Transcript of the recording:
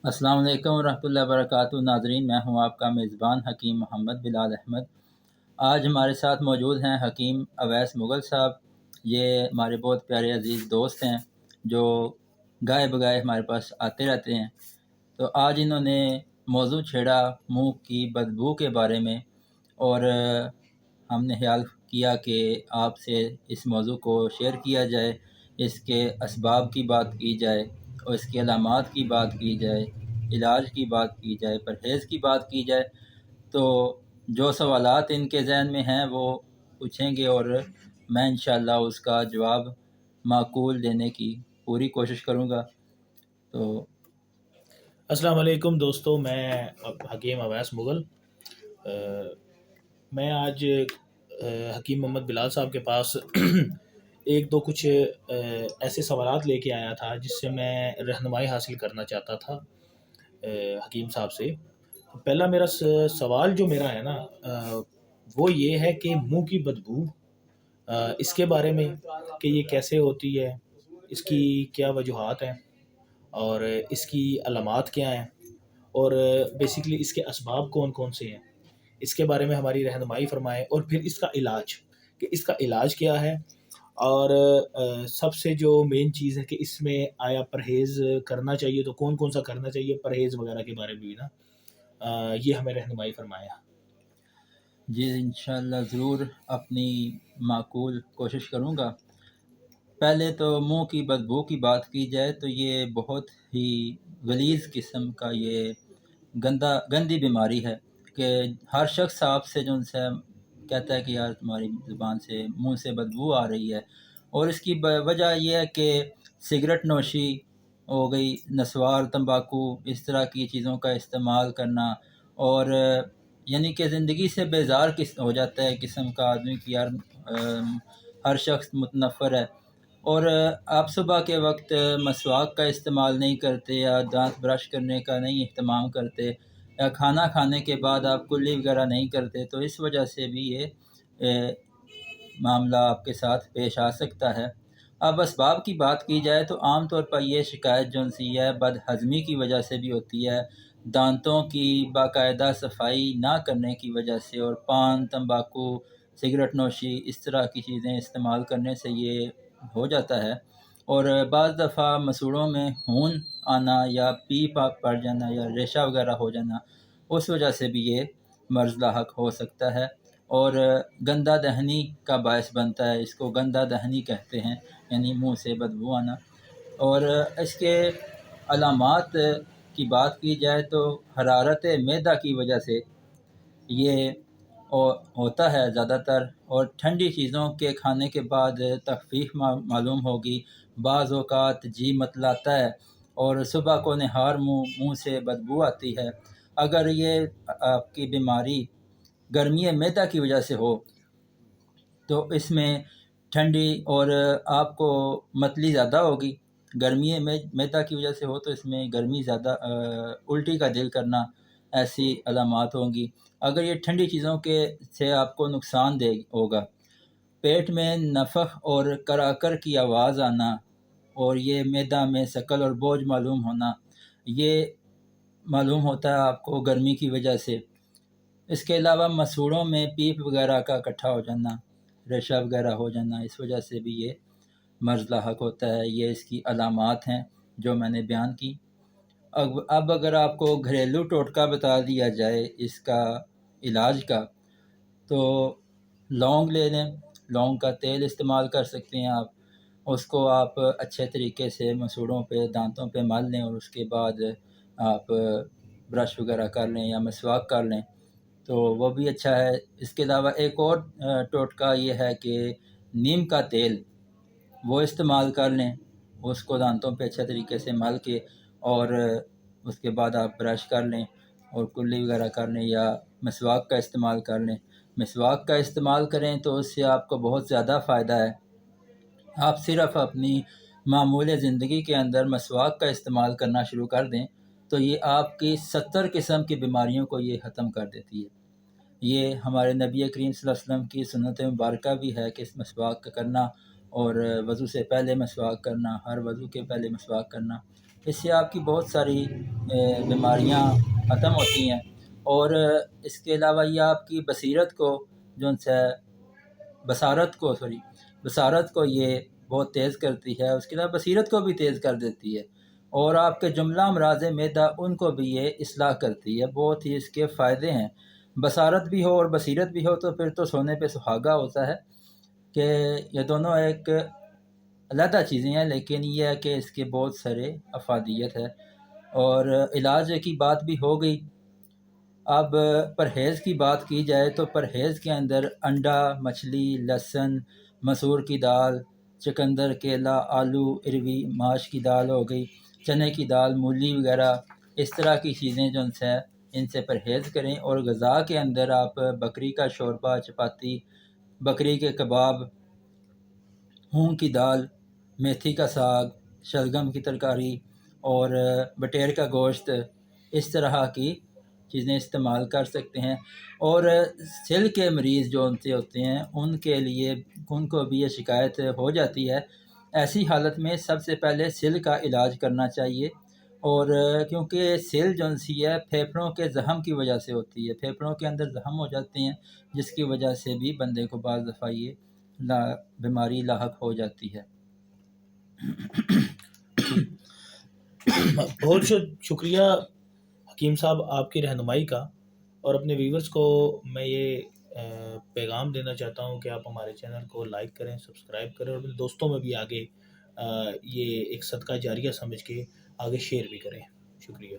السلام علیکم ورحمۃ اللہ وبرکاتہ ناظرین، میں ہوں آپ کا میزبان حکیم محمد بلال احمد۔ آج ہمارے ساتھ موجود ہیں حکیم اویس مغل صاحب۔ یہ ہمارے بہت پیارے عزیز دوست ہیں جو گائے بگائے ہمارے پاس آتے رہتے ہیں۔ تو آج انہوں نے موضوع چھیڑا منہ کی بدبو کے بارے میں، اور ہم نے خیال کیا کہ آپ سے اس موضوع کو شیئر کیا جائے، اس کے اسباب کی بات کی جائے اور اس کے علامات کی بات کی جائے، علاج کی بات کی جائے، پرہیز کی بات کی جائے۔ تو جو سوالات ان کے ذہن میں ہیں وہ پوچھیں گے، اور میں انشاءاللہ اس کا جواب معقول دینے کی پوری کوشش کروں گا۔ تو السلام علیکم دوستو، میں حکیم اویس مغل۔ میں آج حکیم محمد بلال صاحب کے پاس ایک دو کچھ ایسے سوالات لے کے آیا تھا جس سے میں رہنمائی حاصل کرنا چاہتا تھا حکیم صاحب سے۔ پہلا میرا سوال جو میرا ہے نا، وہ یہ ہے کہ منہ کی بدبو، اس کے بارے میں کہ یہ کیسے ہوتی ہے، اس کی کیا وجوہات ہیں، اور اس کی علامات کیا ہیں، اور بیسیکلی اس کے اسباب کون کون سے ہیں، اس کے بارے میں ہماری رہنمائی فرمائیں۔ اور پھر اس کا علاج، کہ اس کا علاج کیا ہے، اور سب سے جو مین چیز ہے کہ اس میں آیا پرہیز کرنا چاہیے تو کون کون سا کرنا چاہیے، پرہیز وغیرہ کے بارے میں بھی نا یہ ہمیں رہنمائی فرمایا۔ جی انشاءاللہ ضرور اپنی معقول کوشش کروں گا۔ پہلے تو منہ کی بدبو کی بات کی جائے تو یہ بہت ہی غلیظ قسم کا یہ گندی بیماری ہے کہ ہر شخص آپ سے جو ان سے کہتا ہے کہ یار تمہاری زبان سے منہ سے بدبو آ رہی ہے، اور اس کی وجہ یہ ہے کہ سگریٹ نوشی ہو گئی، نسوار، تمباکو، اس طرح کی چیزوں کا استعمال کرنا، اور یعنی کہ زندگی سے بیزار ہو جاتا ہے قسم کا آدمی کی یار ہر شخص متنفر ہے۔ اور آپ صبح کے وقت مسواک کا استعمال نہیں کرتے، یا دانت برش کرنے کا نہیں اہتمام کرتے، یا کھانا کھانے کے بعد آپ کلی وغیرہ نہیں کرتے، تو اس وجہ سے بھی یہ معاملہ آپ کے ساتھ پیش آ سکتا ہے۔ اب اسباب کی بات کی جائے تو عام طور پر یہ شکایت جو سی ہے بد ہضمی کی وجہ سے بھی ہوتی ہے، دانتوں کی باقاعدہ صفائی نہ کرنے کی وجہ سے، اور پان، تمباکو، سگریٹ نوشی، اس طرح کی چیزیں استعمال کرنے سے یہ ہو جاتا ہے۔ اور بعض دفعہ مسوڑوں میں خون آنا، یا پیپ پڑ جانا، یا ریشہ وغیرہ ہو جانا، اس وجہ سے بھی یہ مرض لاحق ہو سکتا ہے، اور گندہ دہنی کا باعث بنتا ہے۔ اس کو گندہ دہنی کہتے ہیں، یعنی منہ سے بدبو آنا۔ اور اس کے علامات کی بات کی جائے تو حرارت معدہ کی وجہ سے یہ ہوتا ہے زیادہ تر، اور ٹھنڈی چیزوں کے کھانے کے بعد تخفیف معلوم ہوگی، بعض اوقات جی متلاتا ہے، اور صبح کو نہار منہ سے بدبو آتی ہے۔ اگر یہ آپ کی بیماری گرمی معدہ کی وجہ سے ہو تو اس میں ٹھنڈی اور آپ کو متلی زیادہ ہوگی۔ گرمی معدہ کی وجہ سے ہو تو اس میں گرمی زیادہ، الٹی کا دل کرنا، ایسی علامات ہوں گی۔ اگر یہ ٹھنڈی چیزوں کے سے آپ کو نقصان دے ہوگا، پیٹ میں نفخ اور کراکر کی آواز آنا، اور یہ معدہ میں ثقل اور بوجھ معلوم ہونا، یہ معلوم ہوتا ہے آپ کو گرمی کی وجہ سے۔ اس کے علاوہ مسوڑوں میں پیپ وغیرہ کا اکٹھا ہو جانا، ریشہ وغیرہ ہو جانا، اس وجہ سے بھی یہ مرض لاحق ہوتا ہے۔ یہ اس کی علامات ہیں جو میں نے بیان کی۔ اب اگر آپ کو گھریلو ٹوٹکا بتا دیا جائے اس کا علاج کا، تو لونگ لے لیں، لونگ کا تیل استعمال کر سکتے ہیں آپ۔ اس کو آپ اچھے طریقے سے مسوڑوں پہ، دانتوں پہ مل لیں، اور اس کے بعد آپ برش وغیرہ کر لیں یا مسواک کر لیں تو وہ بھی اچھا ہے۔ اس کے علاوہ ایک اور ٹوٹکا یہ ہے کہ نیم کا تیل وہ استعمال کر لیں، اس کو دانتوں پہ اچھے طریقے سے مل کے، اور اس کے بعد آپ برش کر لیں اور کلی وغیرہ کر لیں، یا مسواک کا استعمال کر لیں۔ مسواک کا استعمال کریں تو اس سے آپ کو بہت زیادہ فائدہ ہے۔ آپ صرف اپنی معمول زندگی کے اندر مسواک کا استعمال کرنا شروع کر دیں تو یہ آپ کی 70 قسم کی بیماریوں کو یہ ختم کر دیتی ہے۔ یہ ہمارے نبی کریم صلی اللہ علیہ وسلم کی سنت مبارکہ بھی ہے کہ اس مسواک کرنا، اور وضو سے پہلے مسواک کرنا، ہر وضو کے پہلے مسواک کرنا، اس سے آپ کی بہت ساری بیماریاں ختم ہوتی ہیں، اور اس کے علاوہ یہ آپ کی بصارت کو یہ بہت تیز کرتی ہے، اس کے علاوہ بصیرت کو بھی تیز کر دیتی ہے، اور آپ کے جملہ امراض معدہ ان کو بھی یہ اصلاح کرتی ہے۔ بہت ہی اس کے فائدے ہیں۔ بصارت بھی ہو اور بصیرت بھی ہو تو پھر تو سونے پہ سہاگا ہوتا ہے، کہ یہ دونوں ایک علیحدہ چیزیں ہیں، لیکن یہ ہے کہ اس کے بہت سارے افادیت ہے۔ اور علاج کی بات بھی ہو گئی، اب پرہیز کی بات کی جائے تو پرہیز کے اندر انڈا، مچھلی، لہسن، مسور کی دال، چقندر، کیلا، آلو، اروی، ماش کی دال ہو گئی، چنے کی دال، مولی وغیرہ، اس طرح کی چیزیں جو ان سے پرہیز کریں۔ اور غذا کے اندر آپ بکری کا شوربہ، چپاتی، بکری کے کباب، مونگ کی دال، میتھی کا ساگ، شلگم کی ترکاری اور بٹیر کا گوشت، اس طرح کی چیزیں استعمال کر سکتے ہیں۔ اور سل کے مریض جو ان سے ہوتے ہیں ان کے لیے، ان کو بھی یہ شکایت ہو جاتی ہے، ایسی حالت میں سب سے پہلے سل کا علاج کرنا چاہیے۔ اور کیونکہ سل جو سی ہے پھیپھڑوں کے زخم کی وجہ سے ہوتی ہے، پھیپھڑوں کے اندر زخم ہو جاتے ہیں، جس کی وجہ سے بھی بندے کو بعض دفعہ یہ بیماری لاحق ہو جاتی ہے۔ ٹھیک، بہت شکریہ حکیم صاحب آپ کی رہنمائی کا، اور اپنے ویورز کو میں یہ پیغام دینا چاہتا ہوں کہ آپ ہمارے چینل کو لائک کریں، سبسکرائب کریں، اور اپنے دوستوں میں بھی آگے یہ ایک صدقہ جاریہ سمجھ کے آگے شیئر بھی کریں۔ شکریہ۔